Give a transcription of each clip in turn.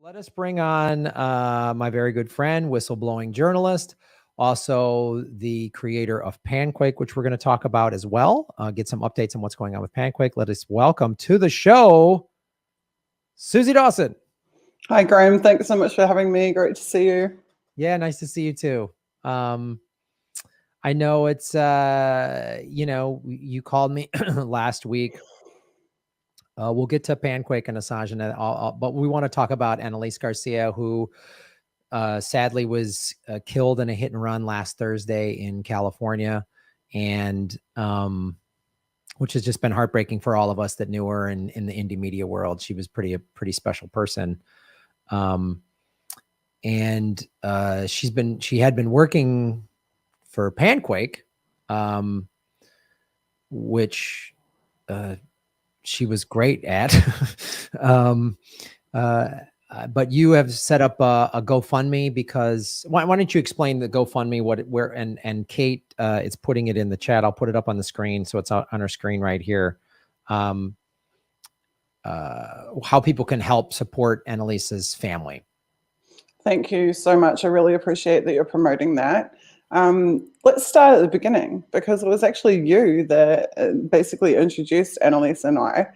Let us bring on my very good friend, whistleblowing journalist, also the creator of Panquake, which we're going to talk about as well. Get some updates on what's going on with Panquake. Let us welcome to the show, Suzie Dawson. Hi, Graham. Thanks so much for having me. Great to see you. Yeah, nice to see you too. I know it's, you called me last week. We'll get to Panquake and Assange, but we want to talk about Annelise Garcia, who sadly was killed in a hit and run last Thursday in California, and which has just been heartbreaking for all of us that knew her in the indie media world. She was a pretty special person. And she had been working for Panquake, which she was great at. But you have set up a GoFundMe because why don't you explain the GoFundMe, and Kate is putting it in the chat. I'll put it up on the screen. So it's on our screen right here. How people can help support Annelise's family. Thank you so much. I really appreciate that you're promoting that. Let's start at the beginning, because it was actually you that basically introduced Annelise and I.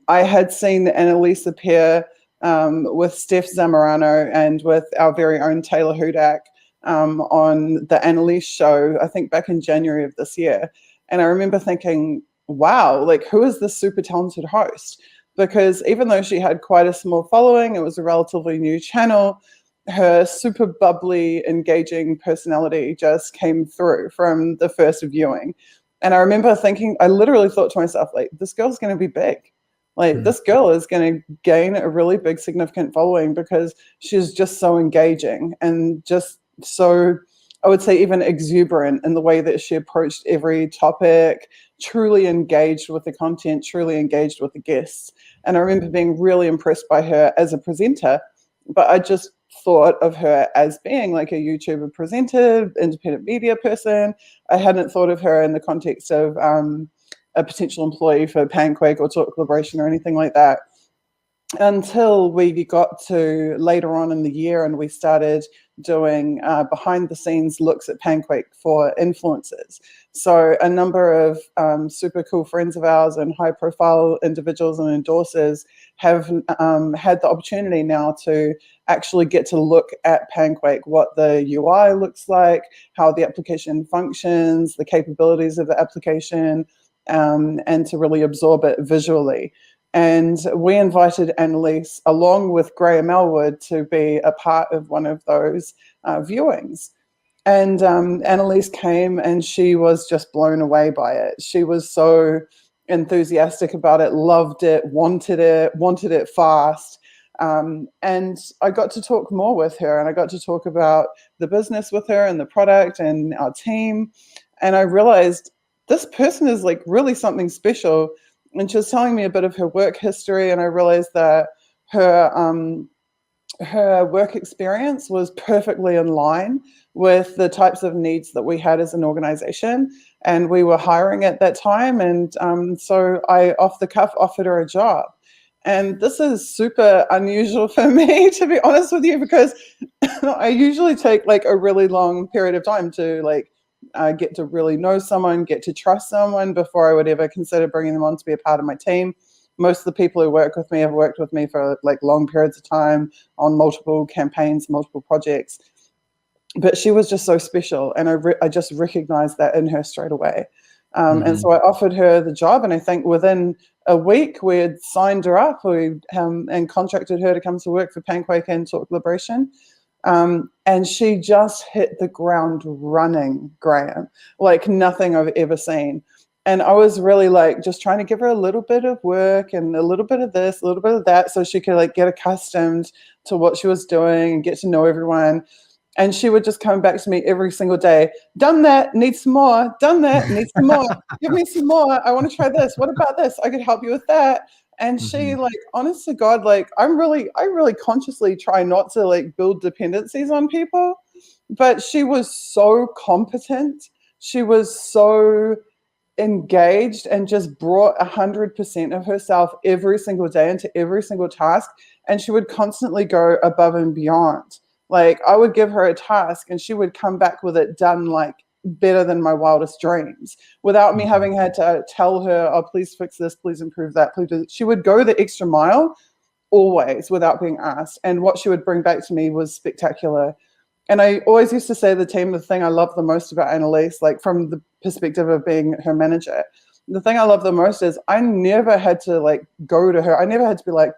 I had seen Annelise appear with Steph Zamorano and with our very own Taylor Hudak on the Annelise show, I think back in January of this year. And I remember thinking, wow, like, who is this super talented host? Because even though she had quite a small following, it was a relatively new channel, her super bubbly, engaging personality just came through from the first viewing. And I remember thinking, I literally thought to myself, like, this girl's going to be big. Like, this girl is going to gain a really big, significant following because she's just so engaging and just so, I would say, even exuberant in the way that she approached every topic, truly engaged with the content, truly engaged with the guests. And I remember being really impressed by her as a presenter, but I just thought of her as being like a YouTuber presenter, independent media person. I hadn't thought of her in the context of a potential employee for Panquake or Talk Liberation or anything like that, until we got to later on in the year and we started doing behind the scenes looks at Panquake for influencers. So a number of super cool friends of ours and high profile individuals and endorsers have had the opportunity now to actually get to look at Panquake, what the UI looks like, how the application functions, the capabilities of the application, and to really absorb it visually. And we invited Annelise, along with Graham Elwood, to be a part of one of those viewings. And Annelise came and she was just blown away by it. She was so enthusiastic about it, loved it, wanted it fast. And I got to talk more with her, and I got to talk about the business with her and the product and our team. And I realized this person is like really something special. And she was telling me a bit of her work history, and I realized that her work experience was perfectly in line with the types of needs that we had as an organization, and we were hiring at that time. And so I, off the cuff, offered her a job. And this is super unusual for me, to be honest with you, because I usually take like a really long period of time to get to really know someone, get to trust someone before I would ever consider bringing them on to be a part of my team. Most of the people who work with me have worked with me for like long periods of time on multiple campaigns, multiple projects. But she was just so special, and I just recognized that in her straight away. And so I offered her the job, and I think within a week we had signed her up and contracted her to come to work for Panquake and Talk Liberation. And she just hit the ground running, Graham, like nothing I've ever seen. And I was really like just trying to give her a little bit of work and a little bit of this, a little bit of that, so she could like get accustomed to what she was doing and get to know everyone. And she would just come back to me every single day. Done that, need some more. Done that, need some more. Give me some more. I want to try this. What about this? I could help you with that. And she, like, honest to God, like, I really consciously try not to like build dependencies on people, but she was so competent. She was so engaged and just brought 100% of herself every single day into every single task. and she would constantly go above and beyond. Like, I would give her a task and she would come back with it done like better than my wildest dreams, without me having had to tell her, oh, please fix this, please improve that, please do this. She would go the extra mile always without being asked. And what she would bring back to me was spectacular. And I always used to say to the team, the thing I love the most about Annelise, like from the perspective of being her manager, the thing I love the most is I never had to like go to her. I never had to be like,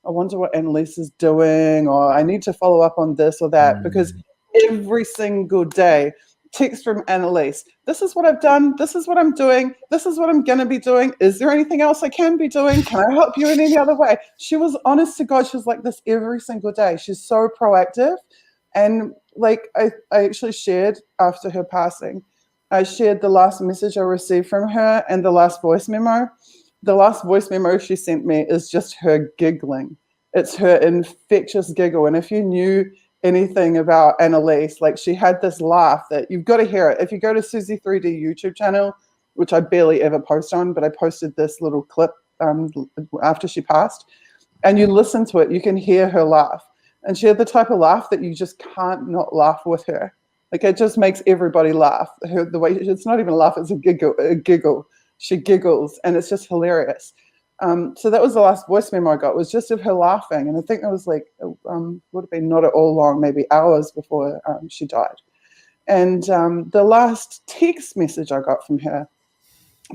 I wonder what Annelise is doing, or I need to follow up on this or that, because every single day, text from Annelise, this is what I've done, this is what I'm doing, this is what I'm going to be doing. Is there anything else I can be doing? Can I help you in any other way? She was honest to God. She was like this every single day. She's so proactive. And like I actually shared after her passing, I shared the last message I received from her and the last voice memo. The last voice memo she sent me is just her giggling. It's her infectious giggle. And if you knew anything about Annelise, like she had this laugh that you've got to hear it. If you go to Suzie 3D YouTube channel, which I barely ever post on, but I posted this little clip after she passed, and you listen to it, you can hear her laugh. And she had the type of laugh that you just can't not laugh with her. Like, it just makes everybody laugh. The way, it's not even a laugh, it's a giggle. She giggles, and it's just hilarious. So that was the last voice memo I got, was just of her laughing. And I think that was like, would have been not at all long, maybe hours before she died. And the last text message I got from her,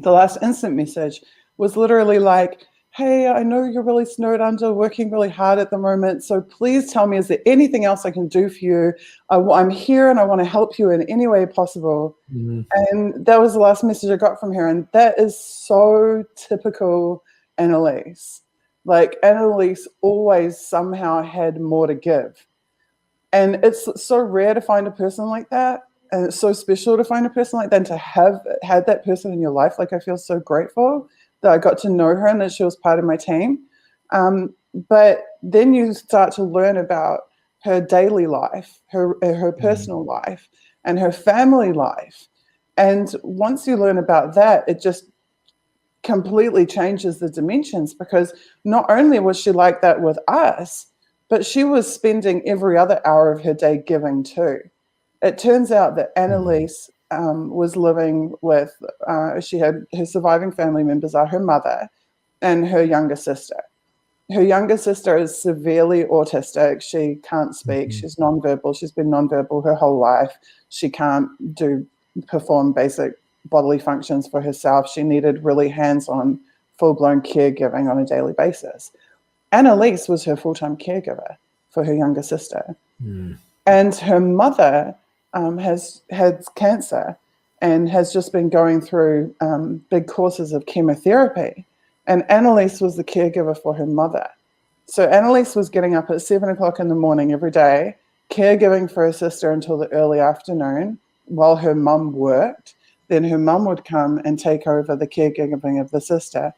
the last instant message, was literally like, hey, I know you're really snowed under, working really hard at the moment, so please tell me, is there anything else I can do for you? I'm here and I want to help you in any way possible. And that was the last message I got from her. And that is so typical Annelise. Like, Annelise always somehow had more to give. And it's so rare to find a person like that. And it's so special to find a person like that, and to have had that person in your life. Like, I feel so grateful that I got to know her and that she was part of my team. But then you start to learn about her daily life, her personal life, and her family life. And once you learn about that, it just completely changes the dimensions, because not only was she like that with us, but she was spending every other hour of her day giving too. It turns out that Annelise was living with, she had, her surviving family members are her mother and her younger sister. Her younger sister is severely autistic. She can't speak. She's nonverbal. She's been nonverbal her whole life. She can't perform basic bodily functions for herself. She needed really hands-on, full-blown caregiving on a daily basis. Annelise was her full-time caregiver for her younger sister. And her mother has had cancer and has just been going through big courses of chemotherapy. And Annelise was the caregiver for her mother. So Annelise was getting up at 7 o'clock in the morning every day, caregiving for her sister until the early afternoon while her mum worked. Then her mum would come and take over the caregiving of the sister.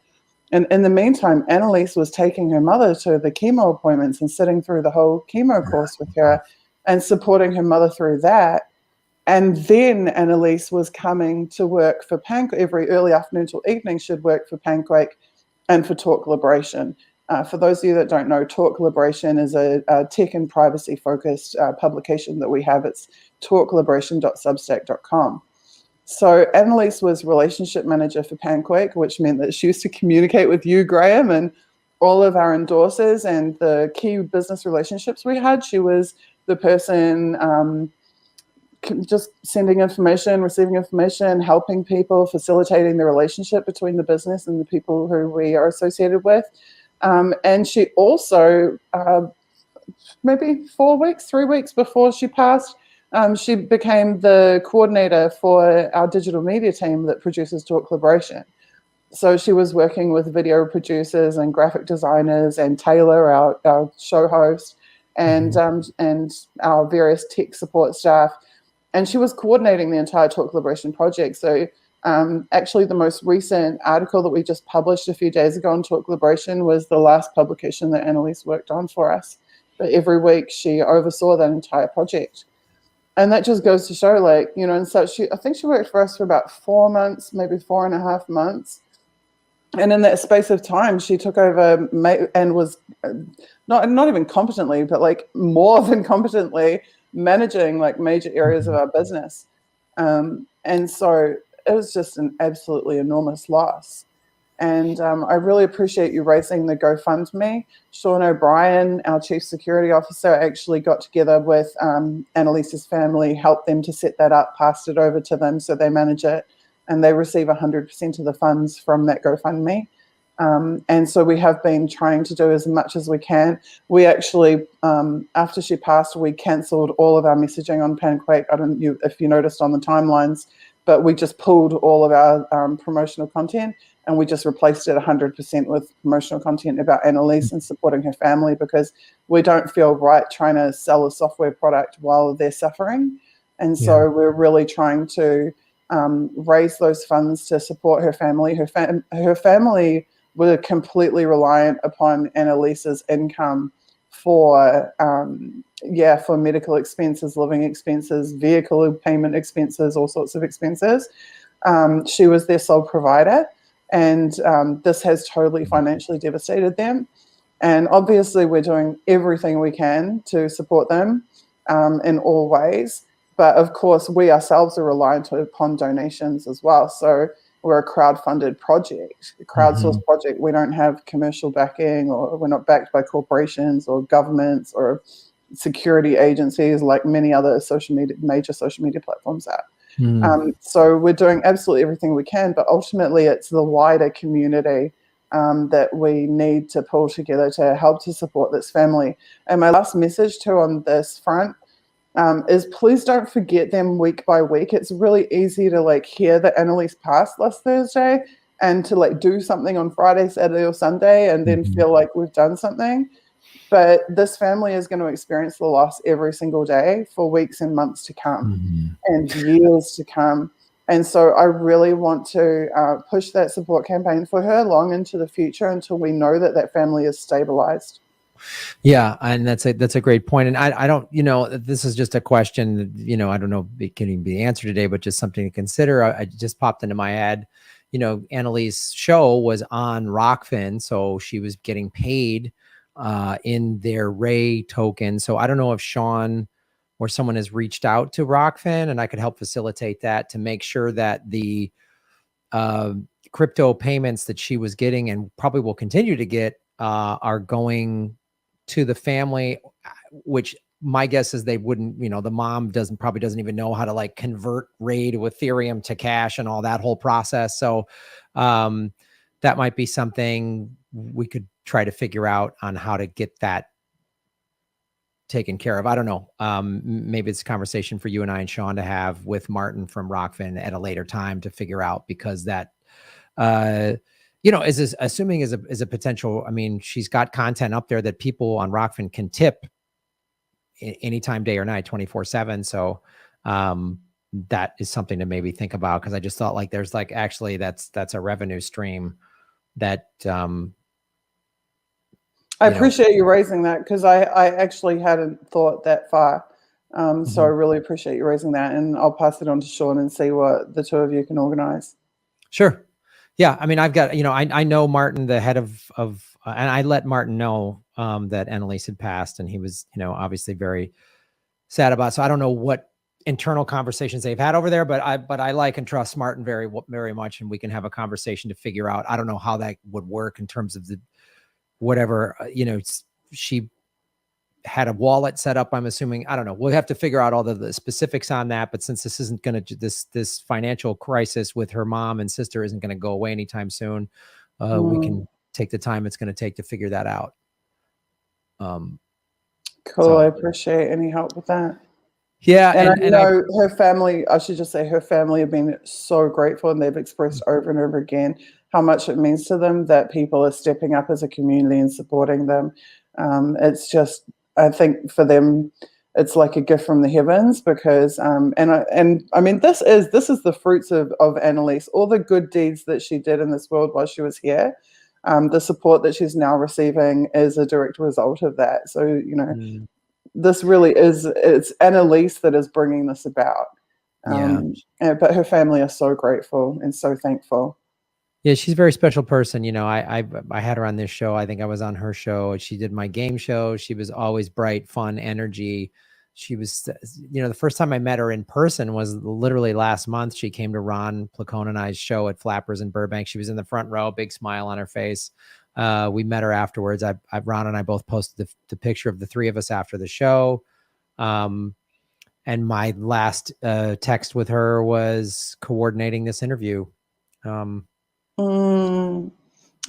And in the meantime, Annelise was taking her mother to the chemo appointments and sitting through the whole chemo course with her and supporting her mother through that. And then Annelise was coming to work for Panquake every early afternoon till evening. She'd work for Panquake and for Talk Liberation. For those of you that don't know, Talk Liberation is a tech and privacy focused publication that we have. It's talkliberation.substack.com. So Annelise was relationship manager for Panquake, which meant that she used to communicate with you, Graham, and all of our endorsers and the key business relationships we had. She was the person just sending information, receiving information, helping people, facilitating the relationship between the business and the people who we are associated with. And she also, maybe 3 weeks before she passed, she became the coordinator for our digital media team that produces Talk Liberation. So she was working with video producers and graphic designers and Taylor, our show host, and our various tech support staff. And she was coordinating the entire Talk Liberation project. So actually the most recent article that we just published a few days ago on Talk Liberation was the last publication that Annelise worked on for us. But every week she oversaw that entire project. And that just goes to show, like, you know, and so I think she worked for us for about 4 months, maybe 4.5 months. And in that space of time, she took over and was not even competently, but like more than competently managing like major areas of our business. And so it was just an absolutely enormous loss. And I really appreciate you raising the GoFundMe. Sean O'Brien, our Chief Security Officer, actually got together with Annelise's family, helped them to set that up, passed it over to them so they manage it, and they receive 100% of the funds from that GoFundMe. And so we have been trying to do as much as we can. We actually, after she passed, we cancelled all of our messaging on Panquake. I don't know if you noticed on the timelines, but we just pulled all of our promotional content, and we just replaced it 100% with promotional content about Annelise and supporting her family, because we don't feel right trying to sell a software product while they're suffering. And so we're really trying to raise those funds to support her family. Her family were completely reliant upon Annelise's income for medical expenses, living expenses, vehicle payment expenses, all sorts of expenses. She was their sole provider, and this has totally financially devastated them. And obviously we're doing everything we can to support them in all ways. But of course, we ourselves are reliant upon donations as well. So we're a crowd-funded project, a crowdsourced project. We don't have commercial backing, or we're not backed by corporations or governments or security agencies like many other major social media platforms are. So we're doing absolutely everything we can, but ultimately it's the wider community that we need to pull together to help to support this family. And my last message too on this front is please don't forget them week by week. It's really easy to like hear that Annelise passed last Thursday and to like do something on Friday, Saturday or Sunday and then feel like we've done something. But this family is going to experience the loss every single day for weeks and months to come and years to come. And so I really want to push that support campaign for her long into the future until we know that that family is stabilized. Yeah, and that's a great point. And I don't, this is just a question, I don't know if it can even be answered today, but just something to consider. I just popped into my head, Annelise's show was on Rockfin, so she was getting paid in their Ray token. So I don't know if Sean or someone has reached out to Rockfin, and I could help facilitate that to make sure that the crypto payments that she was getting and probably will continue to get are going to the family, which my guess is they wouldn't, the mom probably doesn't even know how to like convert Ray to Ethereum to cash and all that whole process. So that might be something we could try to figure out on how to get that taken care of. I don't know. Maybe it's a conversation for you and I and Sean to have with Martin from Rockfin at a later time to figure out, because that, is assuming is a potential. I mean, she's got content up there that people on Rockfin can tip anytime, day or night, 24/7. So that is something to maybe think about, because I just thought like there's like actually that's a revenue stream that I appreciate you raising that, because I actually hadn't thought that far. So I really appreciate you raising that, and I'll pass it on to Sean and see what the two of you can organize. Sure. Yeah. I mean, I've got, I know Martin, the head of and I let Martin know that Annelise had passed, and he was, obviously very sad about it. So I don't know what internal conversations they've had over there, but I like and trust Martin very, very much. And we can have a conversation to figure out, I don't know how that would work in terms of the, whatever, she had a wallet set up, I'm assuming. I don't know. We'll have to figure out all the specifics on that. But since this isn't going to, this financial crisis with her mom and sister isn't going to go away anytime soon, we can take the time it's going to take to figure that out. Cool. I appreciate any help with that. Yeah. And I know her family, I should just say her family have been so grateful, and they've expressed over and over again how much it means to them that people are stepping up as a community and supporting them. It's just, I think for them, it's like a gift from the heavens, because, and I mean, this is the fruits of Annelise, all the good deeds that she did in this world while she was here. The support that she's now receiving is a direct result of that. So, this really is, it's Annelise that is bringing this about. But her family are so grateful and so thankful. Yeah, she's a very special person. I had her on this show. I think I was on her show. She did my game show. She was always bright, fun, energy. She was, the first time I met her in person was literally last month. She came to Ron Placone and I's show at Flappers in Burbank. She was in the front row, big smile on her face. We met her afterwards. Ron and I both posted the picture of the three of us after the show. And my last text with her was coordinating this interview.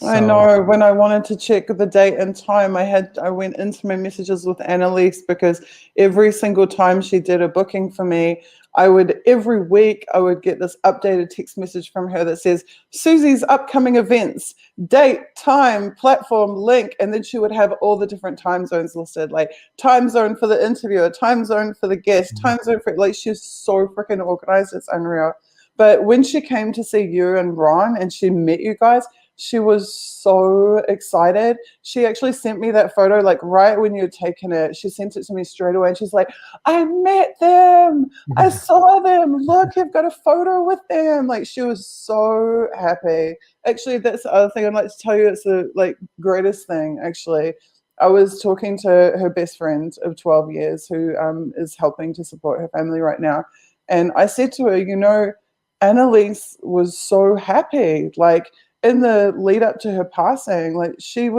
I know. When I wanted to check the date and time, I went into my messages with Annelise, because every single time she did a booking for me, every week I would get this updated text message from her that says Susie's upcoming events, date, time, platform, link, and then she would have all the different time zones listed, like time zone for the interviewer, time zone for the guest, time zone for, like, she's so freaking organized, it's unreal. But when she came to see you and Ron and she met you guys, she was so excited. She actually sent me that photo, like right when you had taken it. She sent it to me straight away. And she's like, I met them. I saw them. Look, you've got a photo with them. Like, she was so happy. Actually, that's the other thing I'd like to tell you. It's the greatest thing, actually. I was talking to her best friend of 12 years who is helping to support her family right now. And I said to her, Annelise was so happy. Like, in the lead up to her passing, like she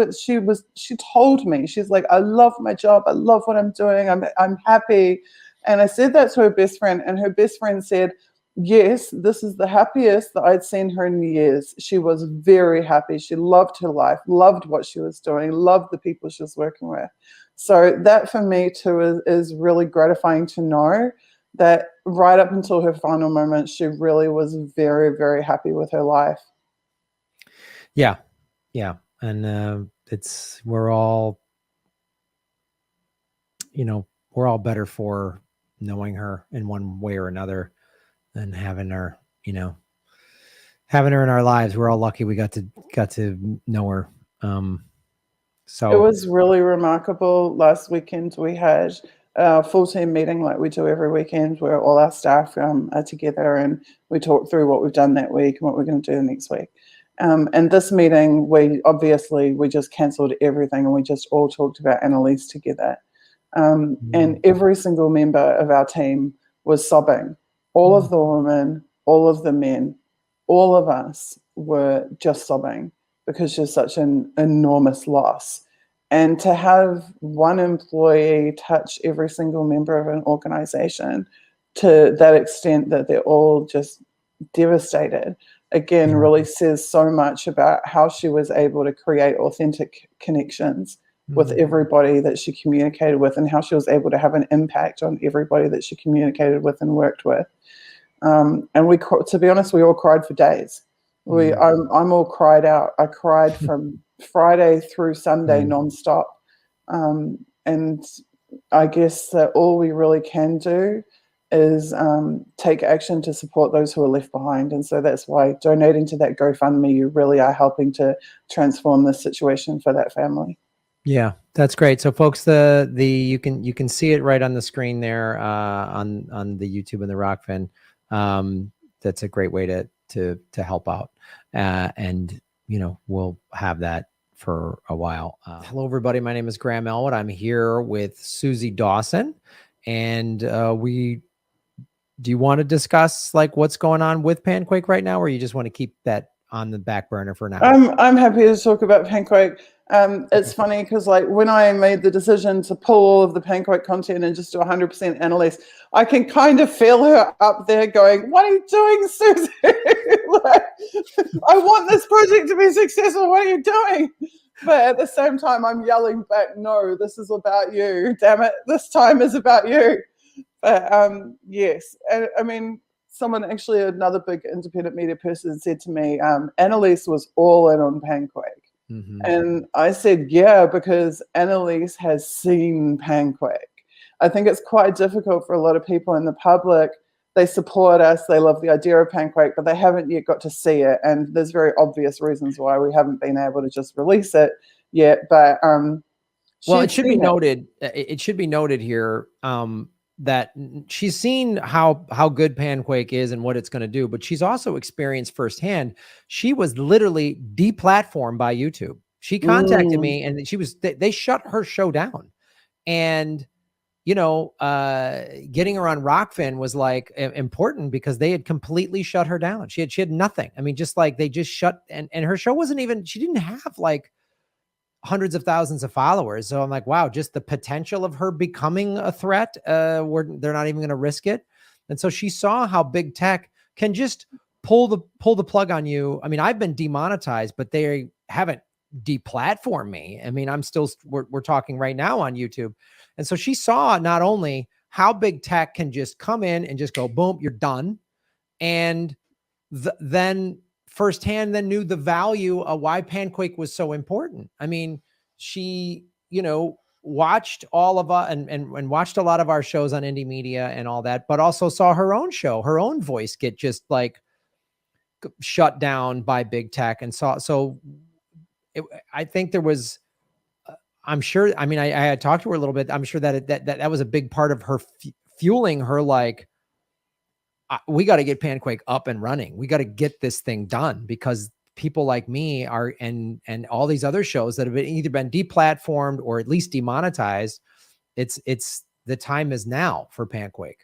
told me, she's like, I love my job. I love what I'm doing. I'm happy. And I said that to her best friend, and her best friend said, yes, this is the happiest that I'd seen her in years. She was very happy. She loved her life, loved what she was doing, loved the people she was working with. So that for me too is really gratifying to know that right up until her final moments, she really was very, very happy with her life. Yeah. And we're all better for knowing her in one way or another than having her in our lives. We're all lucky we got to know her. So it was really remarkable. Last weekend we had a full team meeting like we do every weekend, where all our staff are together and we talk through what we've done that week and what we're going to do next week. And this meeting, we just cancelled everything and we just all talked about Annelise together. And every single member of our team was sobbing. All of the women, all of the men, all of us were just sobbing, because she's such an enormous loss. And to have one employee touch every single member of an organization to that extent that they're all just devastated, again, really says so much about how she was able to create authentic connections with everybody that she communicated with, and how she was able to have an impact on everybody that she communicated with and worked with. And to be honest, we all cried for days. I'm all cried out. I cried from Friday through Sunday nonstop. And I guess that all we really can do is take action to support those who are left behind. And so that's why donating to that GoFundMe, you really are helping to transform this situation for that family. Yeah, that's great. So folks, you can see it right on the screen there on the YouTube and the Rockfin. That's a great way to help out. And we'll have that for a while. Hello, everybody. My name is Graham Elwood. I'm here with Suzie Dawson, and do you want to discuss like what's going on with Panquake right now, or you just want to keep that on the back burner for now? I'm happy to talk about Panquake. It's funny because like when I made the decision to pull all of the Panquake content and just do 100% Annelise, I can kind of feel her up there going, what are you doing, Susie? Like, I want this project to be successful. What are you doing? But at the same time, I'm yelling back, no, this is about you. Damn it. This time is about you. But yes, I mean, another big independent media person said to me, Annelise was all in on Panquake. And I said, yeah, because Annelise has seen Panquake. I think it's quite difficult for a lot of people in the public. They support us, they love the idea of Panquake, but they haven't yet got to see it. And there's very obvious reasons why we haven't been able to just release it yet. But well, it should be noted. It should be noted here. she's seen how good Panquake is and what it's going to do, but she's also experienced firsthand. She was literally deplatformed by YouTube. She contacted me, and they shut her show down. And getting her on Rockfin was like important because they had completely shut her down. She had nothing. I mean, just like they just shut, and her show wasn't even, she didn't have like hundreds of thousands of followers. So I'm like, wow, just the potential of her becoming a threat, they're not even going to risk it. And so she saw how big tech can just pull the plug on you. I mean, I've been demonetized, but they haven't deplatformed me. I mean, we're talking right now on YouTube. And so she saw not only how big tech can just come in and just go, boom, you're done. And then firsthand then knew the value of why Panquake was so important. I mean, she, watched all of us and watched a lot of our shows on indie media and all that, but also saw her own show, her own voice get just like shut down by big tech. And I think there was, I'm sure, I mean, I had talked to her a little bit. I'm sure that was a big part of her fueling her, like, we got to get Panquake up and running. We got to get this thing done because people like me are, and all these other shows that have either been deplatformed or at least demonetized. It's the time is now for Panquake.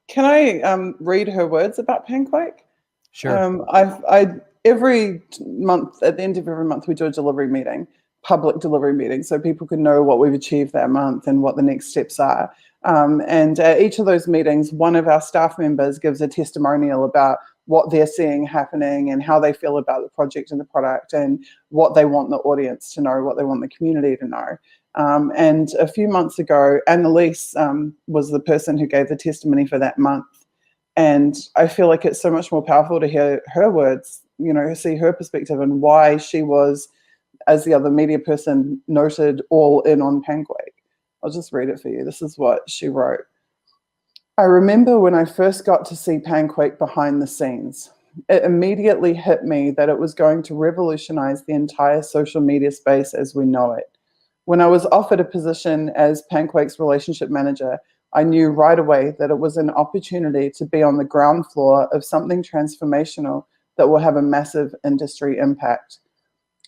Can I read her words about Panquake? Sure. Every month, at the end of every month, we do a delivery meeting, public delivery meeting, so people can know what we've achieved that month and what the next steps are. And at each of those meetings, one of our staff members gives a testimonial about what they're seeing happening and how they feel about the project and the product and what they want the audience to know, what they want the community to know. And a few months ago, Annelise was the person who gave the testimony for that month. And I feel like it's so much more powerful to hear her words, see her perspective and why she was, as the other media person noted, all in on Panquake. I'll just read it for you. This is what she wrote. I remember when I first got to see Panquake behind the scenes. It immediately hit me that it was going to revolutionize the entire social media space as we know it. When I was offered a position as Panquake's relationship manager, I knew right away that it was an opportunity to be on the ground floor of something transformational that will have a massive industry impact.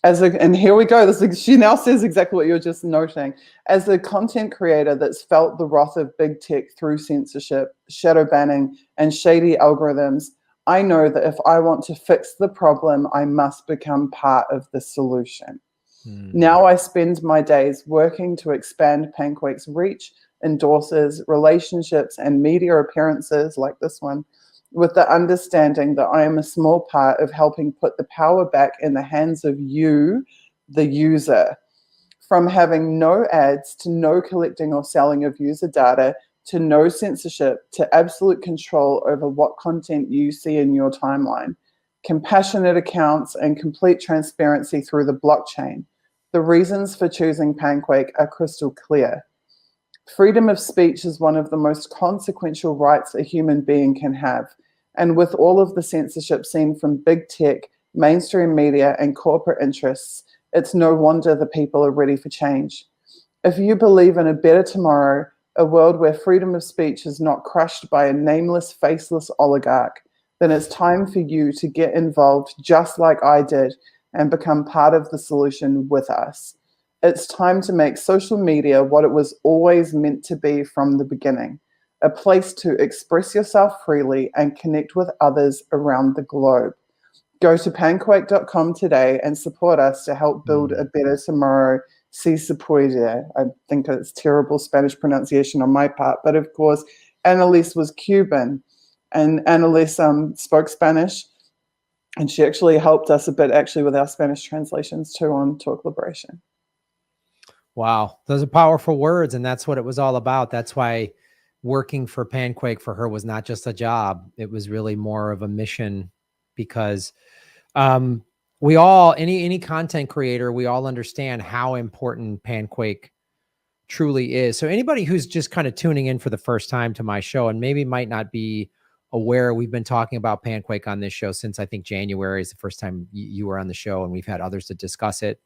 And here we go. She now says exactly what you were just noting. As a content creator that's felt the wrath of big tech through censorship, shadow banning, and shady algorithms, I know that if I want to fix the problem, I must become part of the solution. Now I spend my days working to expand Panquake's reach, endorses, relationships, and media appearances like this one, with the understanding that I am a small part of helping put the power back in the hands of you, the user. From having no ads to no collecting or selling of user data to no censorship to absolute control over what content you see in your timeline. Compassionate accounts and complete transparency through the blockchain. The reasons for choosing Panquake are crystal clear. Freedom of speech is one of the most consequential rights a human being can have. And with all of the censorship seen from big tech, mainstream media, and corporate interests, it's no wonder the people are ready for change. If you believe in a better tomorrow, a world where freedom of speech is not crushed by a nameless, faceless oligarch, then it's time for you to get involved just like I did and become part of the solution with us. It's time to make social media what it was always meant to be from the beginning. A place to express yourself freely and connect with others around the globe. Go to panquake.com today and support us to help build a better tomorrow. Si se puede. I think it's terrible Spanish pronunciation on my part, but of course, Annelise was Cuban, and Annelise spoke Spanish, and she actually helped us a bit actually with our Spanish translations too on Talk Liberation. Wow, those are powerful words, and that's what it was all about. That's why working for Panquake for her was not just a job. It was really more of a mission, because we all, any content creator, we all understand how important Panquake truly is. So anybody who's just kind of tuning in for the first time to my show and maybe might not be aware, we've been talking about Panquake on this show since I think January is the first time you were on the show, and we've had others to discuss it.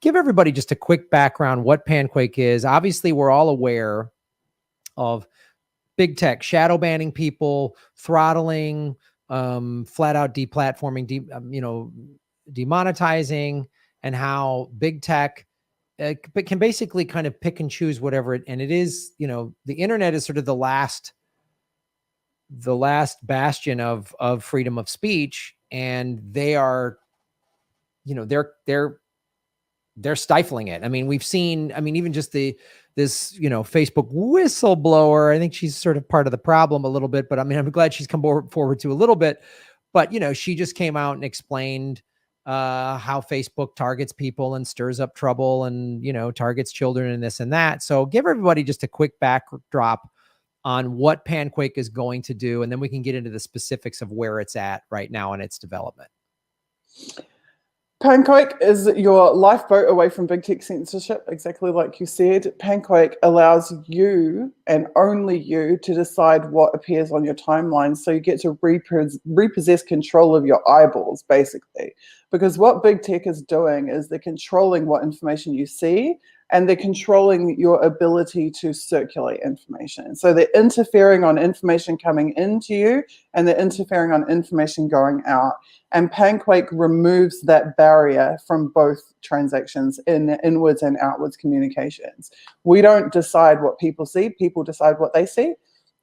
Give everybody just a quick background what Panquake is. Obviously, we're all aware of big tech shadow banning people, throttling, flat out deplatforming, demonetizing, and how big tech can basically kind of pick and choose whatever and it is, the internet is sort of the last bastion of freedom of speech, and they are, they're stifling it. I mean, we've seen, even just this, Facebook whistleblower, I think she's sort of part of the problem a little bit, but I'm glad she's come forward to a little bit, but she just came out and explained how Facebook targets people and stirs up trouble and, targets children and this and that. So give everybody just a quick backdrop on what Panquake is going to do, and then we can get into the specifics of where it's at right now in its development. Panquake is your lifeboat away from big tech censorship, exactly like you said. Panquake allows you and only you to decide what appears on your timeline. So you get to repossess control of your eyeballs, basically. Because what big tech is doing is they're controlling what information you see, and they're controlling your ability to circulate information. So they're interfering on information coming into you, and they're interfering on information going out. And Panquake removes that barrier from both transactions in inwards and outwards communications. We don't decide what people see, people decide what they see.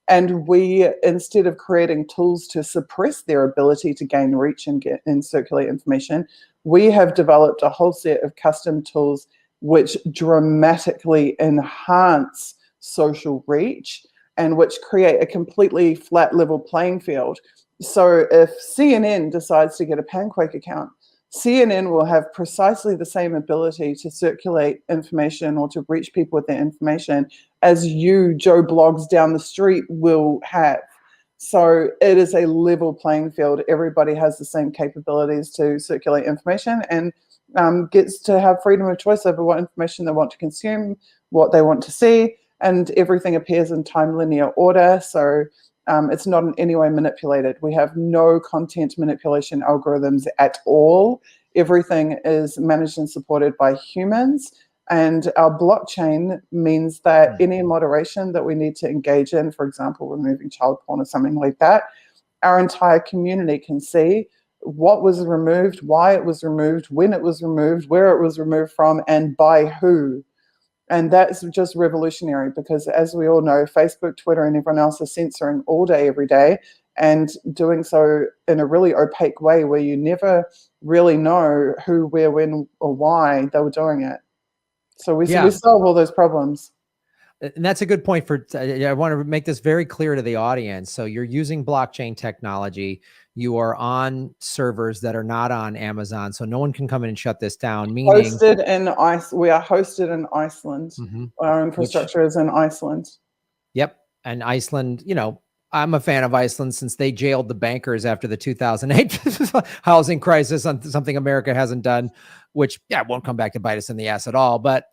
And we, instead of creating tools to suppress their ability to gain reach and circulate information, we have developed a whole set of custom tools which dramatically enhance social reach and which create a completely flat level playing field. So if CNN decides to get a Panquake account, CNN will have precisely the same ability to circulate information or to reach people with their information as you, Joe Blogs down the street, will have. So it is a level playing field. Everybody has the same capabilities to circulate information and gets to have freedom of choice over what information they want to consume, what they want to see, and everything appears in time linear order. So it's not in any way manipulated. We have no content manipulation algorithms at all. Everything is managed and supported by humans. And our blockchain means that any moderation that we need to engage in, for example, removing child porn or something like that, our entire community can see what was removed, why it was removed, when it was removed, where it was removed from, and by who. And that's just revolutionary because, as we all know, Facebook, Twitter, and everyone else is censoring all day, every day, and doing so in a really opaque way where you never really know who, where, when, or why they were doing it. So we solve all those problems. And that's a good point I want to make this very clear to the audience. So you're using blockchain technology. You are on servers that are not on Amazon. So no one can come in and shut this down. We are hosted in Iceland. Mm-hmm. Our infrastructure is in Iceland. Yep. And Iceland, I'm a fan of Iceland since they jailed the bankers after the 2008 housing crisis on something America hasn't done, which won't come back to bite us in the ass at all. But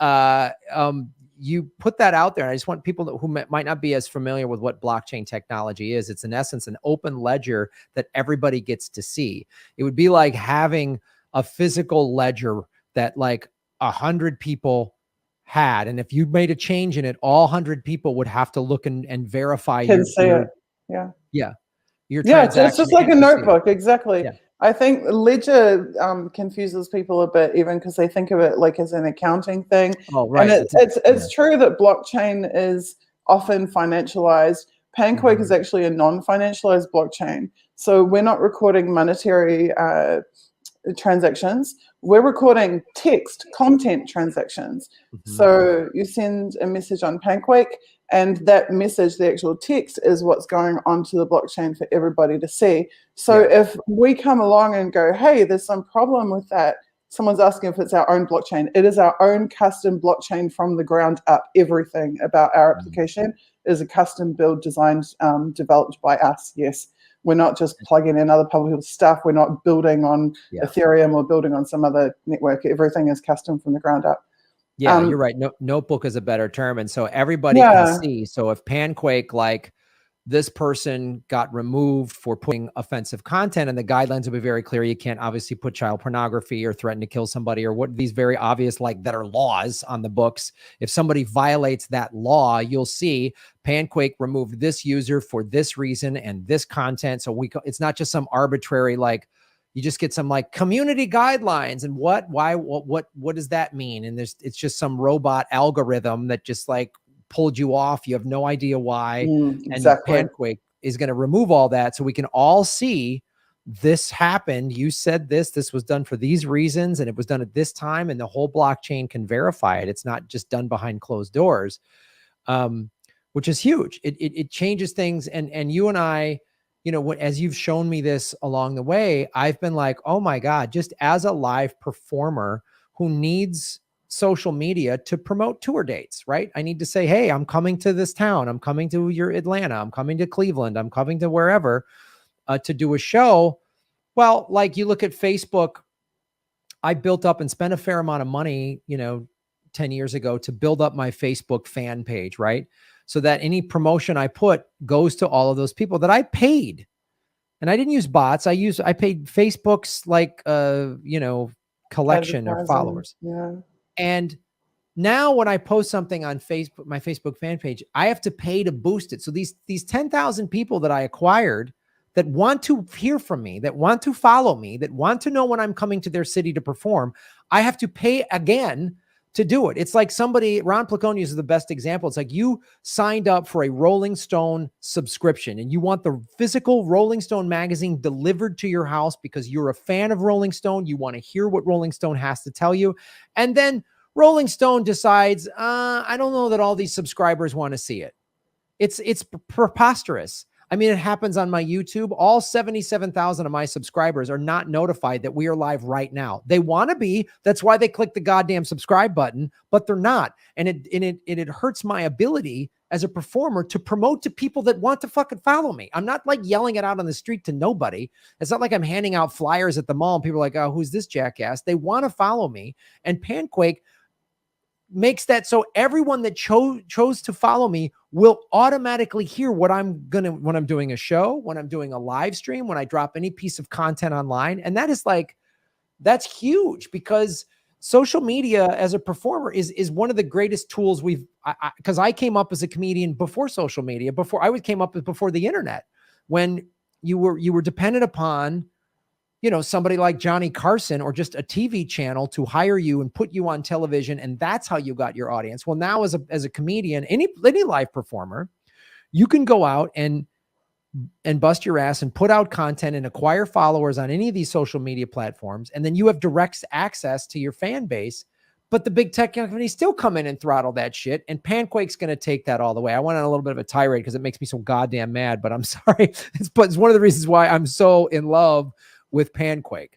you put that out there. And I just want people who might not be as familiar with what blockchain technology is. It's in essence an open ledger that everybody gets to see. It would be like having a physical ledger that like 100 people had. And if you made a change in it, all 100 people would have to look and verify Can see it. Yeah. It's just like a notebook. Exactly. Yeah. I think ledger confuses people a bit, even because they think of it like as an accounting thing. Oh, right. And it's true that blockchain is often financialized. Panquake is actually a non-financialized blockchain. So we're not recording monetary transactions. We're recording text, content transactions. So you send a message on Panquake, and that message, the actual text, is what's going onto the blockchain for everybody to see. So if we come along and go, hey, there's some problem with that, someone's asking if it's our own blockchain. It is our own custom blockchain from the ground up. Everything about our application is a custom build designed, developed by us. Yes. We're not just plugging in other people's stuff. We're not building on Ethereum or building on some other network. Everything is custom from the ground up. Yeah, you're right. Notebook is a better term. And so everybody can see. So if Panquake this person got removed for putting offensive content, and the guidelines will be very clear. You can't obviously put child pornography or threaten to kill somebody or what these very obvious, like that are laws on the books. If somebody violates that law, you'll see Panquake removed this user for this reason and this content. So it's not just some arbitrary, like you just get some like community guidelines and what does that mean? And it's just some robot algorithm that just like pulled you off. You have no idea why. Exactly. And Panquake is going to remove all that so we can all see this happened. You said this was done for these reasons and it was done at this time, and the whole blockchain can verify it. It's not just done behind closed doors, which is huge. It changes things. And you and I, you know, as you've shown me this along the way, I've been like, oh my God, just as a live performer who needs social media to promote tour dates, right? I need to say, hey, I'm coming to this town. I'm coming to your Atlanta. I'm coming to Cleveland. I'm coming to wherever to do a show. Well, like you look at Facebook, I built up and spent a fair amount of money, you know, 10 years ago to build up my Facebook fan page, right? So that any promotion I put goes to all of those people that I paid. And I didn't use bots. I paid Facebook's like, you know, collection of followers. Yeah. And now when I post something on Facebook, my Facebook fan page, I have to pay to boost it. So these 10,000 people that I acquired that want to hear from me, that want to follow me, that want to know when I'm coming to their city to perform, I have to pay again to do it. It's like somebody, Ron Placonius is the best example. It's like you signed up for a Rolling Stone subscription and you want the physical Rolling Stone magazine delivered to your house because you're a fan of Rolling Stone. You want to hear what Rolling Stone has to tell you. And then Rolling Stone decides, I don't know that all these subscribers want to see it. It's preposterous. I mean, it happens on my YouTube. All 77,000 of my subscribers are not notified that we are live right now. They want to be. That's why they click the goddamn subscribe button, but they're not. And it hurts my ability as a performer to promote to people that want to fucking follow me. I'm not like yelling it out on the street to nobody. It's not like I'm handing out flyers at the mall and people are like, oh, who's this jackass? They want to follow me. And Panquake makes that so everyone that chose to follow me will automatically hear what I'm when I'm doing a show, when I'm doing a live stream, when I drop any piece of content online. And that is like, that's huge because social media as a performer is one of the greatest tools because I came up as a comedian before social media, before the internet, when you were dependent upon, you know, somebody like Johnny Carson or just a TV channel to hire you and put you on television. And that's how you got your audience. Well, now as a comedian, any live performer, you can go out and bust your ass and put out content and acquire followers on any of these social media platforms. And then you have direct access to your fan base, but the big tech companies still come in and throttle that shit. And Panquake's going to take that all the way. I went on a little bit of a tirade because it makes me so goddamn mad, but I'm sorry. It's one of the reasons why I'm so in love with Panquake.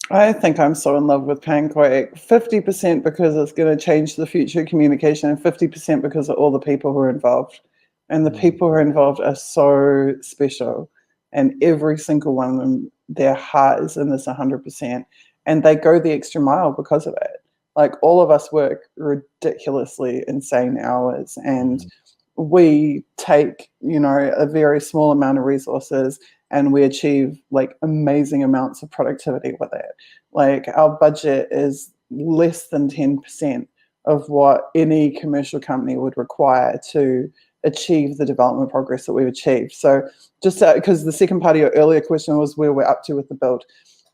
I think I'm so in love with Panquake, 50% because it's going to change the future of communication and 50% because of all the people who are involved. And the people who are involved are so special. And every single one of them, their heart is in this 100%. And they go the extra mile because of it. Like all of us work ridiculously insane hours and we take, you know, a very small amount of resources and we achieve like amazing amounts of productivity with it. Like our budget is less than 10% of what any commercial company would require to achieve the development progress that we've achieved. So just because the second part of your earlier question was where we're up to with the build.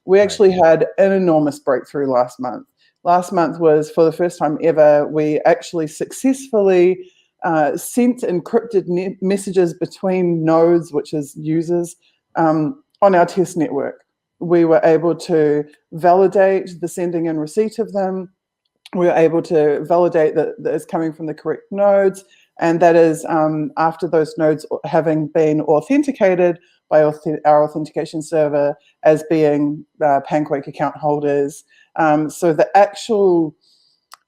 We actually had an enormous breakthrough last month. Last month was, for the first time ever, we actually successfully sent encrypted messages between nodes, which is users, on our test network. We were able to validate the sending and receipt of them. We were able to validate that it's coming from the correct nodes, and that is after those nodes having been authenticated by our authentication server as being Panquake account holders. So the actual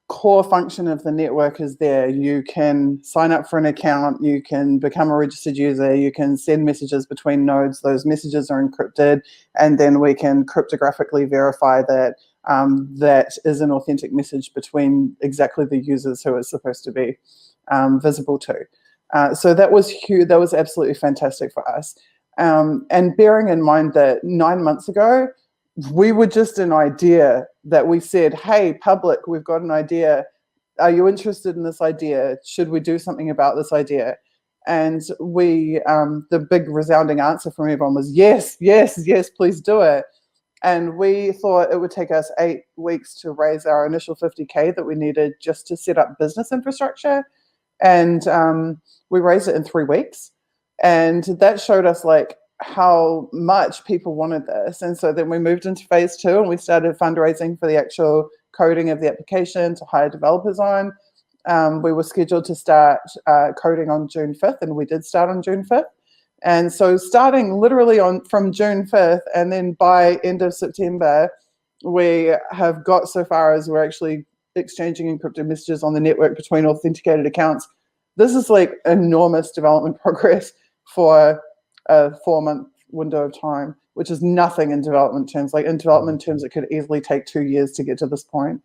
core function of the network is there. You can sign up for an account, you can become a registered user, you can send messages between nodes. Those messages are encrypted, and then we can cryptographically verify that that is an authentic message between exactly the users who it's supposed to be visible to. So that was huge. That was absolutely fantastic for us. And bearing in mind that 9 months ago, we were just an idea that we said, hey, public, we've got an idea. Are you interested in this idea? Should we do something about this idea? And the big resounding answer from everyone was yes, yes, yes, please do it. And we thought it would take us 8 weeks to raise our initial 50K that we needed just to set up business infrastructure. And we raised it in 3 weeks. And that showed us like how much people wanted this. And so then we moved into phase 2 and we started fundraising for the actual coding of the application to hire developers on. We were scheduled to start coding on June 5th, and we did start on June 5th. And so starting literally from June 5th, and then by end of September, we have got so far as we're actually exchanging encrypted messages on the network between authenticated accounts. This is like enormous development progress for a 4-month window of time, which is nothing in development terms. Like in development terms, it could easily take 2 years to get to this point.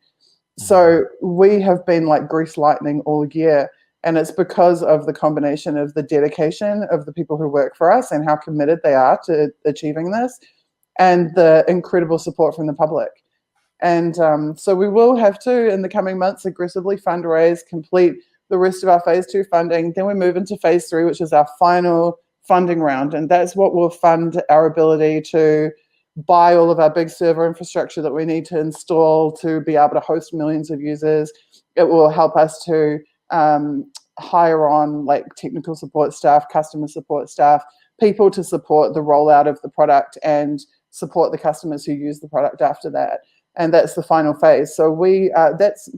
So we have been like grease lightning all year. And it's because of the combination of the dedication of the people who work for us and how committed they are to achieving this, and the incredible support from the public. And so we will have to, in the coming months, aggressively fundraise, complete the rest of our phase 2 funding. Then we move into phase 3, which is our final funding round. And that's what will fund our ability to buy all of our big server infrastructure that we need to install to be able to host millions of users. It will help us to hire on like technical support staff, customer support staff, people to support the rollout of the product and support the customers who use the product after that. And that's the final phase. So that's,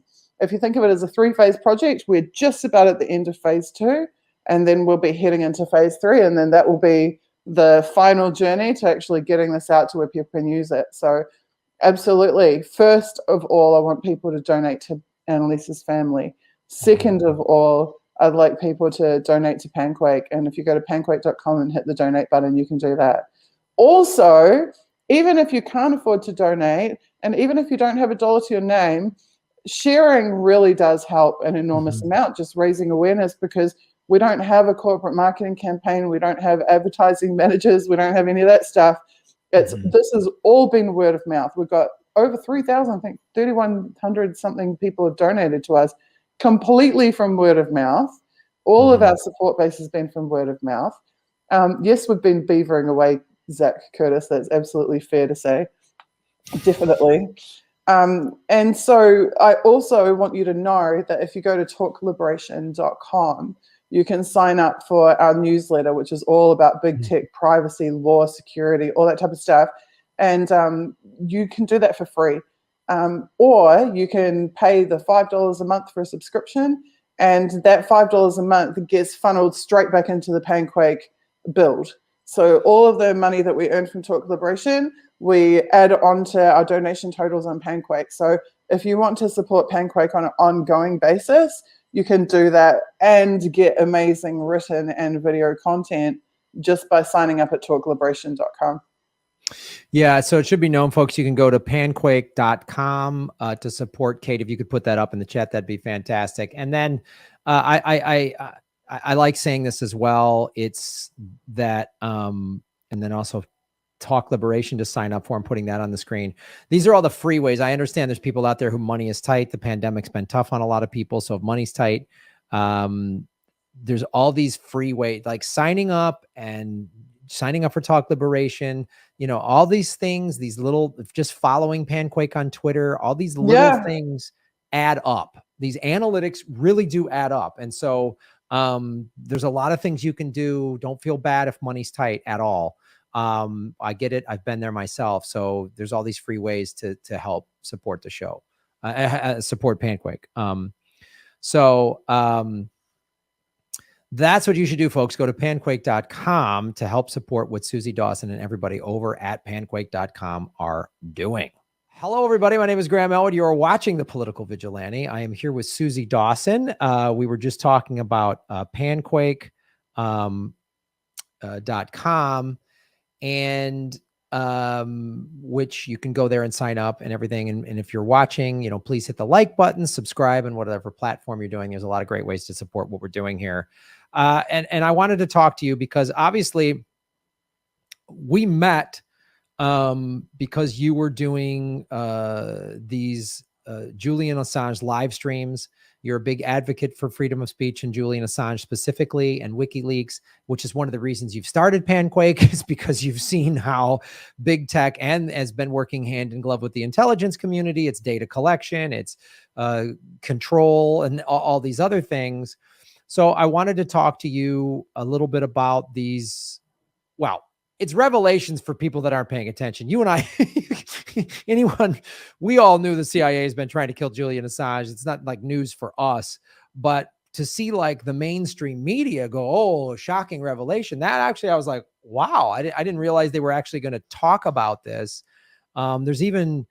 if you think of it as a 3-phase project, we're just about at the end of phase 2, and then we'll be heading into phase 3, and then that will be the final journey to actually getting this out to where people can use it. So absolutely, first of all, I want people to donate to Annelise's family. Second of all, I'd like people to donate to Panquake. And if you go to panquake.com and hit the donate button, you can do that. Also, even if you can't afford to donate, and even if you don't have $1 to your name, sharing really does help an enormous amount, just raising awareness, because we don't have a corporate marketing campaign. We don't have advertising managers. We don't have any of that stuff. This has all been word of mouth. We've got over 3,000, I think 3,100 something people have donated to us completely from word of mouth. All of our support base has been from word of mouth. Yes, we've been beavering away, Zach Curtis. That's absolutely fair to say. Definitely. And so I also want you to know that if you go to talkliberation.com, you can sign up for our newsletter, which is all about big tech, privacy, law, security, all that type of stuff. And you can do that for free. Or you can pay the $5 a month for a subscription, and that $5 a month gets funneled straight back into the Panquake build. So all of the money that we earn from Talk Liberation, we add on to our donation totals on Panquake. So if you want to support Panquake on an ongoing basis, you can do that and get amazing written and video content just by signing up at talkliberation.com. Yeah, so it should be known, folks. You can go to panquake.com to support Kate. If you could put that up in the chat, that'd be fantastic. And then I like saying this as well. It's that, and then also Talk Liberation to sign up for. I'm putting that on the screen. These are all the free ways. I understand there's people out there who money is tight. The pandemic's been tough on a lot of people. So if money's tight, there's all these free ways, like signing up for Talk Liberation, you know, all these things, these little, just following Panquake on Twitter, all these little things add up. These analytics really do add up. And so there's a lot of things you can do. Don't feel bad if money's tight at all. I get it. I've been there myself. So there's all these free ways to help support the show, support Panquake. That's what you should do, folks. Go to panquake.com to help support what Suzie Dawson and everybody over at panquake.com are doing. Hello, everybody. My name is Graham Elwood. You are watching The Political Vigilante. I am here with Suzie Dawson. We were just talking about panquake.com. And which you can go there and sign up and everything. And if you're watching, please hit the like button, subscribe, and whatever platform you're doing. There's a lot of great ways to support what we're doing here. And I wanted to talk to you because obviously we met because you were doing these Julian Assange live streams. You're a big advocate for freedom of speech and Julian Assange specifically, and WikiLeaks, which is one of the reasons you've started Panquake, is because you've seen how big tech and has been working hand in glove with the intelligence community. It's data collection, it's control, and all these other things. So I wanted to talk to you a little bit about these. Well, it's revelations for people that aren't paying attention. You and I, we all knew the CIA has been trying to kill Julian Assange. It's not like news for us, but to see like the mainstream media go, oh, shocking revelation. That actually, I was like, wow, I didn't realize they were actually going to talk about this. There's even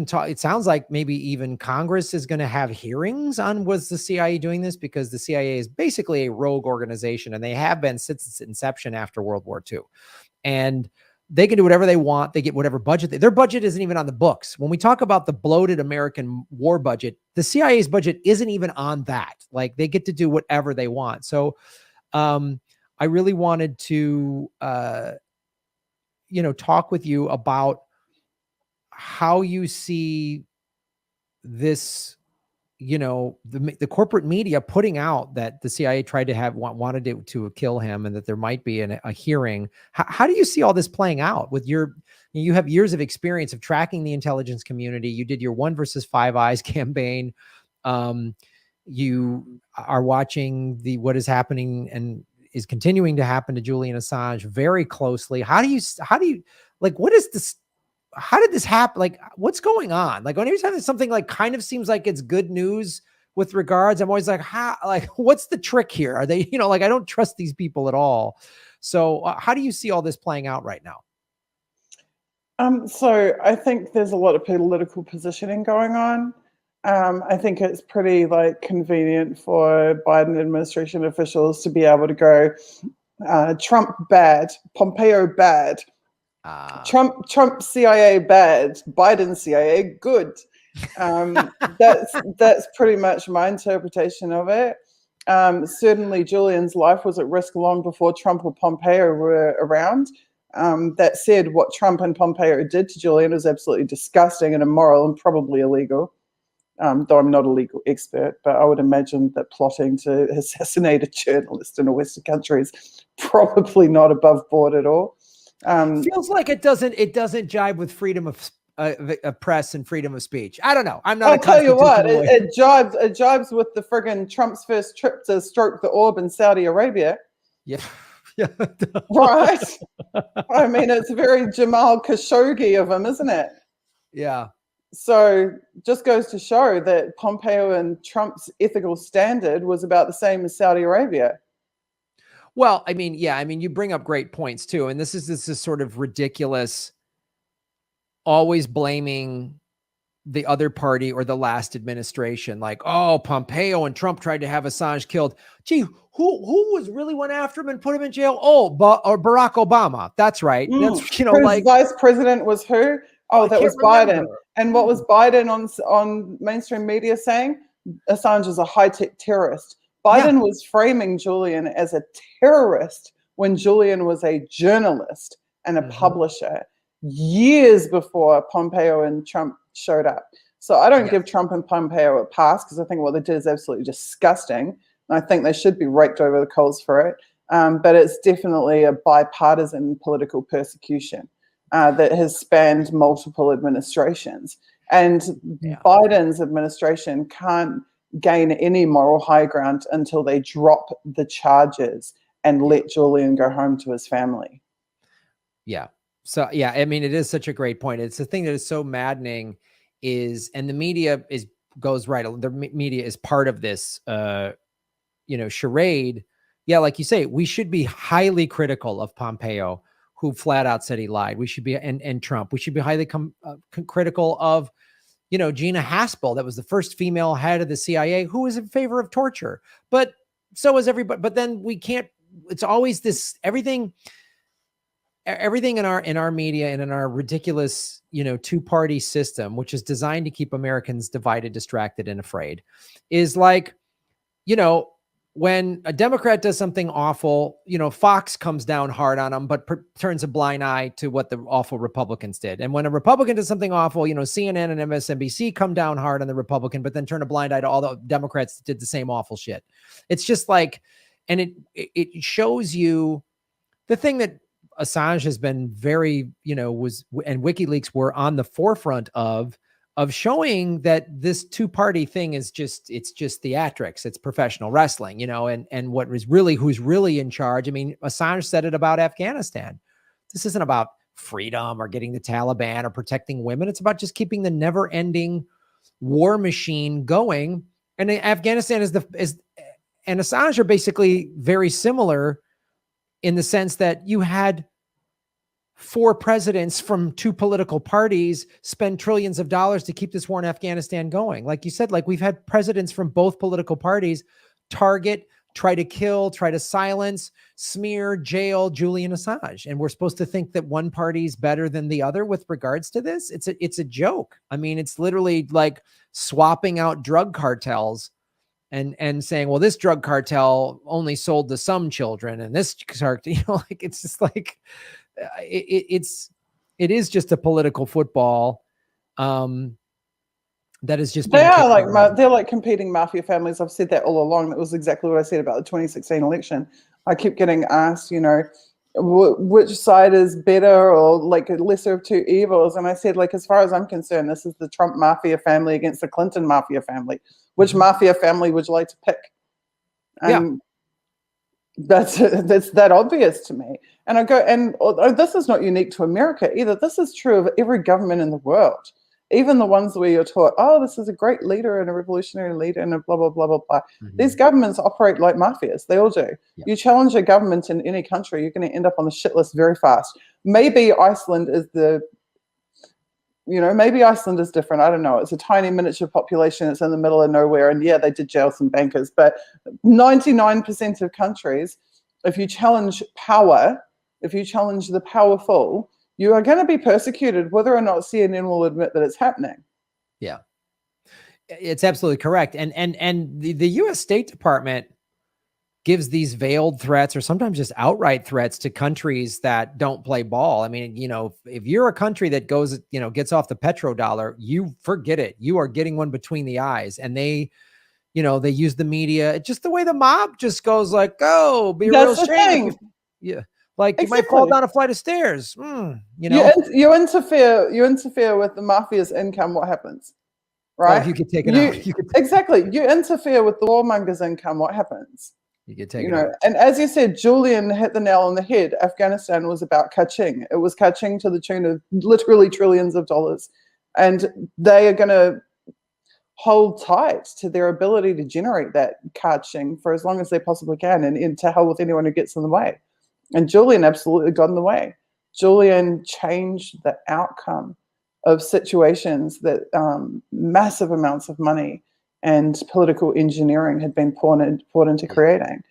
talk. It sounds like maybe even Congress is going to have hearings on was the CIA doing this, because the CIA is basically a rogue organization, and they have been since its inception after World War II. And they can do whatever they want. They get whatever budget. Their budget isn't even on the books. When we talk about the bloated American war budget, the CIA's budget isn't even on that. Like, they get to do whatever they want. So I really wanted to, talk with you about how you see this, the corporate media putting out that the CIA tried to wanted to kill him, and that there might be a hearing. How do you see all this playing out with you have years of experience of tracking the intelligence community. You did your 1 versus 5 Eyes campaign. You are watching what is happening and is continuing to happen to Julian Assange very closely. How do you like, what is this? How did this happen? Like, what's going on? Like, every time there's something like kind of seems like it's good news with regards, I'm always like, what's the trick here? Are they, I don't trust these people at all. So how do you see all this playing out right now? So I think there's a lot of political positioning going on. I think it's pretty convenient for Biden administration officials to be able to go, Trump bad, Pompeo bad, Trump CIA bad, Biden CIA good. That's pretty much my interpretation of it. Certainly Julian's life was at risk long before Trump or Pompeo were around. That said, what Trump and Pompeo did to Julian was absolutely disgusting and immoral and probably illegal. Though I'm not a legal expert, but I would imagine that plotting to assassinate a journalist in a Western country is probably not above board at all. Feels like it doesn't jibe with freedom of press and freedom of speech. I don't know. I'm not. I'll tell you what, it jibes with the friggin' Trump's first trip to stroke the orb in Saudi Arabia. Yeah. Yeah. Right. I mean, it's very Jamal Khashoggi of him, isn't it? Yeah. So just goes to show that Pompeo and Trump's ethical standard was about the same as Saudi Arabia. Well, I mean, yeah, I mean, you bring up great points too. And this is sort of ridiculous, always blaming the other party or the last administration. Like, oh, Pompeo and Trump tried to have Assange killed. Gee, who really went after him and put him in jail? Oh, or Barack Obama. That's right. That's, His vice president was who? Oh, that was Biden. And what was Biden on mainstream media saying? Assange is a high-tech terrorist. Biden was framing Julian as a terrorist when Julian was a journalist and a publisher years before Pompeo and Trump showed up. So I don't give Trump and Pompeo a pass, because I think what they did is absolutely disgusting. And I think they should be raked over the coals for it. But it's definitely a bipartisan political persecution that has spanned multiple administrations. And Biden's administration can't gain any moral high ground until they drop the charges and let Julian go home to his family. Yeah. So, yeah, I mean, it is such a great point. It's the thing that is so maddening and the media goes right. The media is part of this, charade. Yeah. Like you say, we should be highly critical of Pompeo, who flat out said he lied. We should be, and Trump, we should be highly critical of, Gina Haspel, that was the first female head of the CIA, who was in favor of torture. But so is everybody. But then we can't, it's always this, everything. everything in our media and in our ridiculous, two-party system, which is designed to keep Americans divided, distracted, and afraid, is like, when a Democrat does something awful, Fox comes down hard on them, but turns a blind eye to what the awful Republicans did. And when a Republican does something awful, CNN and MSNBC come down hard on the Republican, but then turn a blind eye to all the Democrats that did the same awful shit. It's just like, and it shows you the thing that Assange has been very, and WikiLeaks were on the forefront of showing that this two-party thing is it's just theatrics. It's professional wrestling, and who's really in charge. I mean, Assange said it about Afghanistan. This isn't about freedom or getting the Taliban or protecting women. It's about just keeping the never-ending war machine going. And Afghanistan and Assange are basically very similar in the sense that you had 4 presidents from 2 political parties spend trillions of dollars to keep this war in Afghanistan going. Like you said, like we've had presidents from both political parties target, try to kill, try to silence, smear, jail Julian Assange. And we're supposed to think that one party's better than the other with regards to this. It's a joke. I mean, it's literally like swapping out drug cartels and saying, well, this drug cartel only sold to some children and this cartel, like, it's just like, it is just a political football that is just they're like competing mafia families. I've said that all along. That was exactly what I said about the 2016 election. I keep getting asked, which side is better or like a lesser of two evils, and I said, like, as far as I'm concerned, this is the Trump mafia family against the Clinton mafia family. Which mafia family would you like to pick? That's that obvious to me. And I go, and this is not unique to America either. This is true of every government in the world, even the ones where you're taught, oh, this is a great leader and a revolutionary leader and a blah, blah, blah, blah, blah. Mm-hmm. These governments operate like mafias. They all do. Yeah. You challenge a government in any country, you're going to end up on the shit list very fast. Maybe Iceland is maybe Iceland is different. I don't know. It's a tiny miniature population. It's in the middle of nowhere. And yeah, they did jail some bankers. But 99% of countries, if you challenge power, if you challenge the powerful, you are going to be persecuted, whether or not CNN will admit that it's happening. Yeah, it's absolutely correct. And the U.S. State Department gives these veiled threats or sometimes just outright threats to countries that don't play ball. I mean, if you're a country that goes, gets off the petrodollar, you forget it. You are getting one between the eyes. And they use the media, just the way the mob just goes like, oh, be a real shame. Yeah. Like exactly. You might fall down a flight of stairs. You interfere with the mafia's income. What happens? Right. Oh, you get taken out. Exactly. You interfere with the warmonger's income. What happens? You get taken out. And as you said, Julian hit the nail on the head. Afghanistan was about kaching. It was kaching to the tune of literally trillions of dollars. And they are going to hold tight to their ability to generate that kaching for as long as they possibly can, and to hell with anyone who gets in the way. And Julian absolutely got in the way. Julian changed the outcome of situations that massive amounts of money and political engineering had been poured into creating.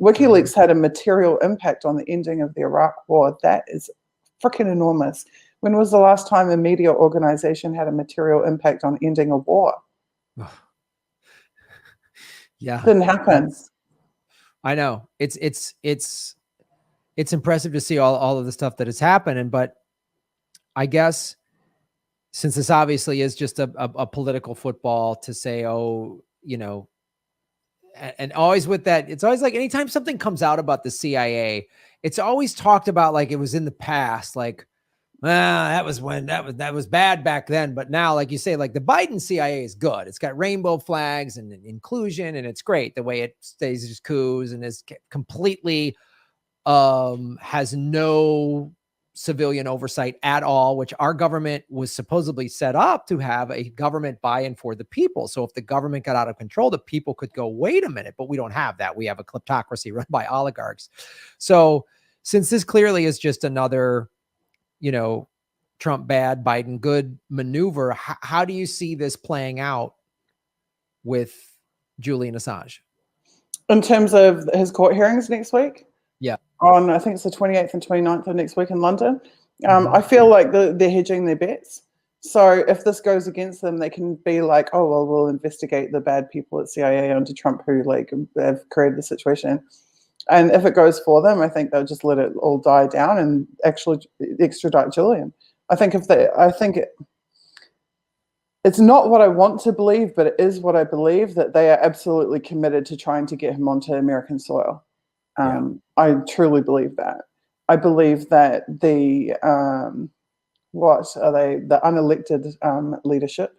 WikiLeaks had a material impact on the ending of the Iraq War. That is freaking enormous. When was the last time a media organization had a material impact on ending a war? Yeah, didn't happen. I know it's impressive to see all of the stuff that has happened, but I guess, since this obviously is just a political football to say, and always with that, it's always like anytime something comes out about the CIA, it's always talked about like it was in the past, like, that was bad back then. But now, like you say, like the Biden CIA is good. It's got rainbow flags and inclusion, and it's great the way it stages coups and is completely has no civilian oversight at all, which our government was supposedly set up to have a government buy-in for the people. So if the government got out of control, the people could go, wait a minute, but we don't have that. We have a kleptocracy run by oligarchs. So since this clearly is just another, Trump bad, Biden good maneuver, how do you see this playing out with Julian Assange? In terms of his court hearings next week? Yeah. on, I think it's the 28th and 29th of next week in London. Mhm. I feel like they're hedging their bets. So if this goes against them, they can be like, oh, well, we'll investigate the bad people at CIA under Trump who like have created the situation. And if it goes for them, I think they'll just let it all die down and actually extradite Julian. I think it's not what I want to believe, but it is what I believe, that they are absolutely committed to trying to get him onto American soil. I truly believe that. I believe that the the unelected leadership,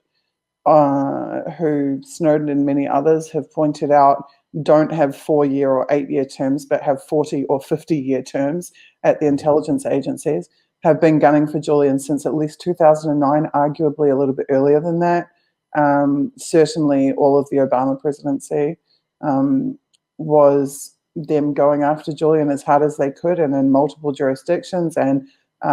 who Snowden and many others have pointed out don't have 4-year or 8-year terms, but have 40 or 50-year terms at the intelligence agencies, have been gunning for Julian since at least 2009, arguably a little bit earlier than that. Certainly all of the Obama presidency was them going after Julian as hard as they could, and in multiple jurisdictions and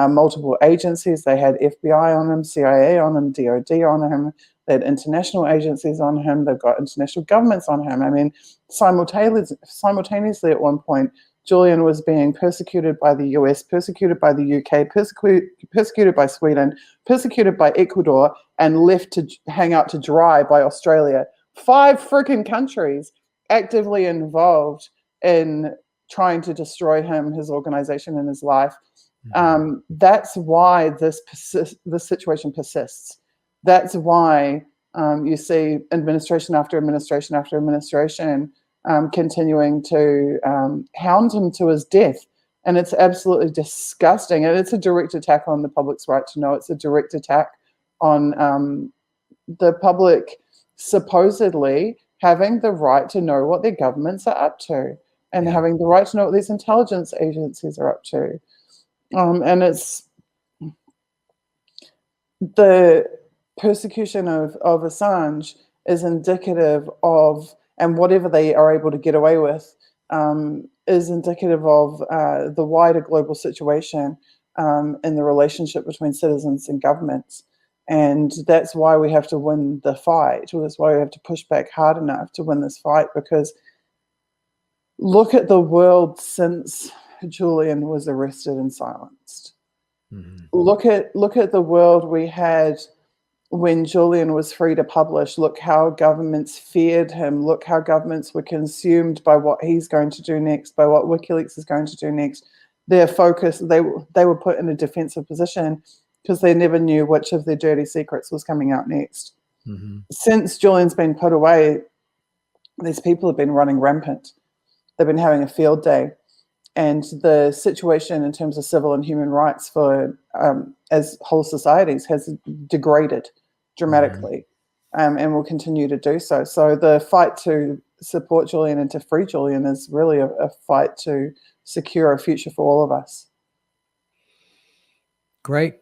multiple agencies. They had FBI on him, CIA on him, DOD on him. They had international agencies on him. They've got international governments on him. I mean, simultaneously at one point, Julian was being persecuted by the US, persecuted by the UK, persecuted by Sweden, persecuted by Ecuador, and left to hang out to dry by Australia. 5 freaking countries actively involved in trying to destroy him, his organization, and his life. That's why this situation persists. That's why you see administration after administration after administration continuing to hound him to his death. And it's absolutely disgusting. And it's a direct attack on the public's right to know. It's a direct attack on the public supposedly having the right to know what their governments are up to, and having the right to know what these intelligence agencies are up to. And it's the persecution of Assange is indicative of, and whatever they are able to get away with, is indicative of the wider global situation in the relationship between citizens and governments. And that's why we have to win the fight. That's why we have to push back hard enough to win this fight, because look at the world since Julian was arrested and silenced. Look at the world we had when Julian was free to publish. Look how governments feared him. Look how governments were consumed by what he's going to do next, by what WikiLeaks is going to do next. Their focus, they were put in a defensive position because they never knew which of their dirty secrets was coming out next. Since Julian's been put away, these people have been running rampant. They've been having a field day. And the situation in terms of civil and human rights for as whole societies has degraded dramatically, and will continue to do so. So the fight to support Julian and to free Julian is really a fight to secure a future for all of us. Great.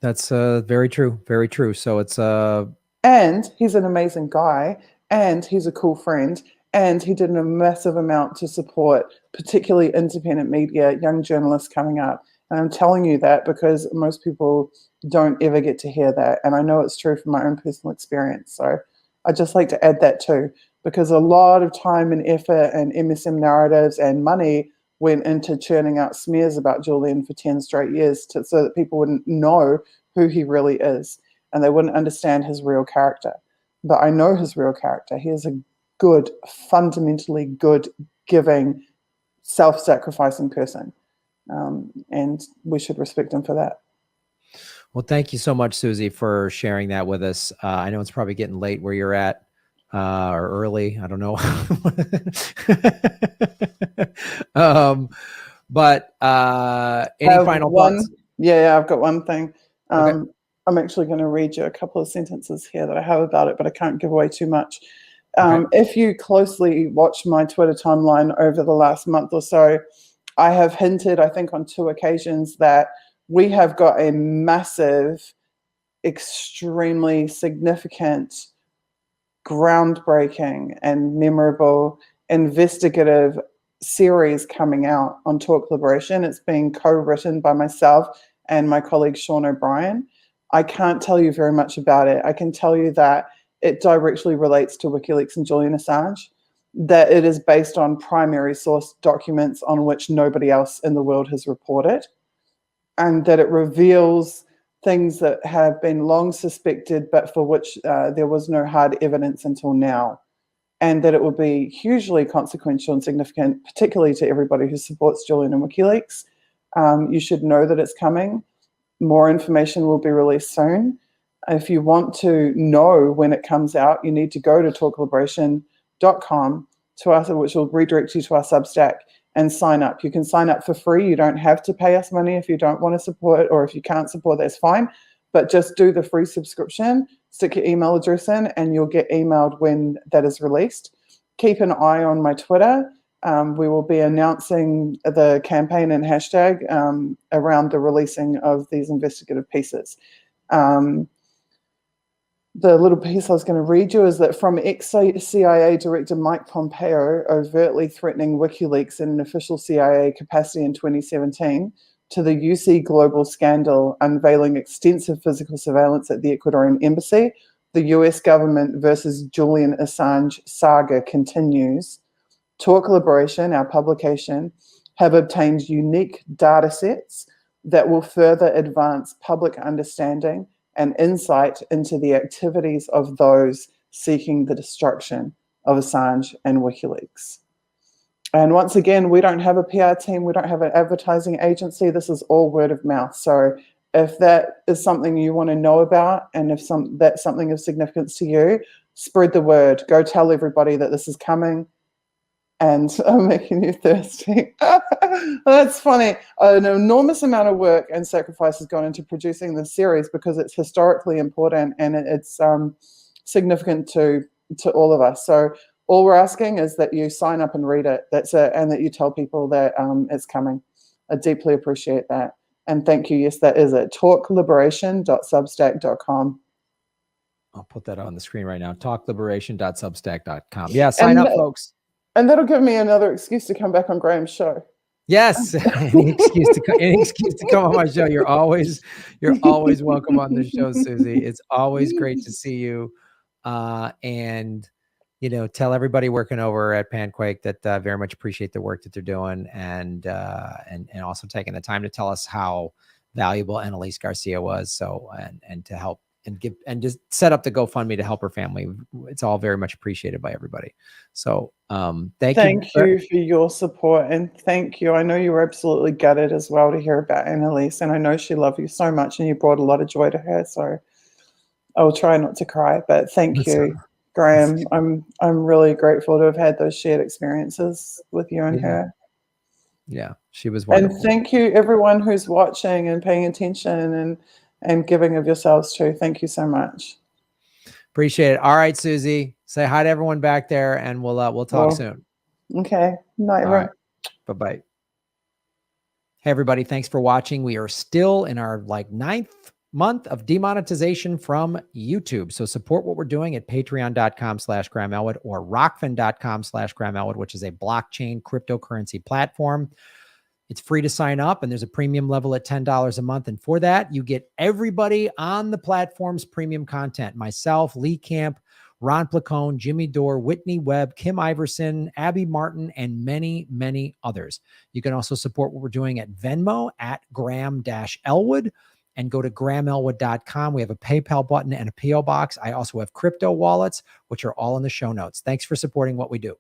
That's very true. Very true. So it's and he's an amazing guy, and he's a cool friend, and he did a massive amount to support particularly independent media, young journalists coming up. And I'm telling you that because most people don't ever get to hear that. And I know it's true from my own personal experience. So I'd just like to add that too, because a lot of time and effort and MSM narratives and money went into churning out smears about Julian for 10 straight years so that people wouldn't know who he really is and they wouldn't understand his real character. But I know his real character. He is a good, fundamentally good, giving, self-sacrificing person. And we should respect him for that. Well, thank you so much, Suzie, for sharing that with us. I know it's probably getting late where you're at, or early. I don't know. But any final thoughts? Yeah, I've got one thing. Okay. I'm actually going to read you a couple of sentences here that I have about it, but I can't give away too much. If you closely watch my Twitter timeline over the last month or so, I have hinted, I think on 2 occasions, that we have got a massive, extremely significant, groundbreaking and memorable investigative series coming out on Talk Liberation. It's being co-written by myself and my colleague Sean O'Brien. I can't tell you very much about it. I can tell you that it directly relates to WikiLeaks and Julian Assange. that it is based on primary source documents on which nobody else in the world has reported, and that it reveals things that have been long suspected, but for which there was no hard evidence until now, and that it will be hugely consequential and significant, particularly to everybody who supports Julian and WikiLeaks. You should know that it's coming. More information will be released soon. If you want to know when it comes out, you need to go to talkliberation.com to us, which will redirect you to our Substack, and sign up. You can sign up for free. You don't have to pay us money if you don't want to support, or if you can't support, that's fine. But just do the free subscription, stick your email address in, and you'll get emailed when that is released. Keep an eye on my Twitter. We will be announcing the campaign and hashtag around the releasing of these investigative pieces. The little piece I was going to read you is that from ex-CIA Director Mike Pompeo overtly threatening WikiLeaks in an official CIA capacity in 2017 to the UC Global scandal unveiling extensive physical surveillance at the Ecuadorian embassy, the US government versus Julian Assange saga continues. Talk Liberation, our publication, have obtained unique data sets that will further advance public understanding and insight into the activities of those seeking the destruction of Assange and WikiLeaks. And once again, we don't have a PR team, we don't have an advertising agency. This is all word of mouth. So if that is something you want to know about, and if that's something of significance to you, spread the word. Go tell everybody that this is coming. And I'm making you thirsty. That's funny. An enormous amount of work and sacrifice has gone into producing this series because it's historically important and it's significant to all of us. So all we're asking is that you sign up and read it. That's it, and that you tell people that it's coming. I deeply appreciate that. And thank you. Yes, that is it. talkliberation.substack.com. I'll put that on the screen right now. talkliberation.substack.com. Yeah, sign up, folks. And that'll give me another excuse to come back on Graham's show. Yes, any excuse to come on my show. You're always welcome on the show, Suzie. It's always great to see you. And tell everybody working over at Panquake that very much appreciate the work that they're doing, and also taking the time to tell us how valuable Annelise Garcia was. So and to help and give and just set up the GoFundMe to help her family. It's all very much appreciated by everybody. So thank you for your support, and thank you. I know you were absolutely gutted as well to hear about Annelise, and I know she loved you so much, and you brought a lot of joy to her. So I will try not to cry, but thank you, Graham. I'm really grateful to have had those shared experiences with you and her. Yeah, she was wonderful. And thank you, everyone who's watching and paying attention and giving of yourselves too. Thank you so much. Appreciate it. All right, Suzie, say hi to everyone back there, and we'll talk soon. Okay. Night, everyone. Right. Bye-bye. Hey, everybody. Thanks for watching. We are still in our 9th month of demonetization from YouTube. So support what we're doing at patreon.com/Graham Elwood or rockfin.com/Graham Elwood, which is a blockchain cryptocurrency platform. It's free to sign up, and there's a premium level at $10 a month. And for that, you get everybody on the platform's premium content. Myself, Lee Camp, Ron Placone, Jimmy Dore, Whitney Webb, Kim Iverson, Abby Martin, and many, many others. You can also support what we're doing at Venmo at Graham-Elwood, and go to GrahamElwood.com. We have a PayPal button and a PO box. I also have crypto wallets, which are all in the show notes. Thanks for supporting what we do.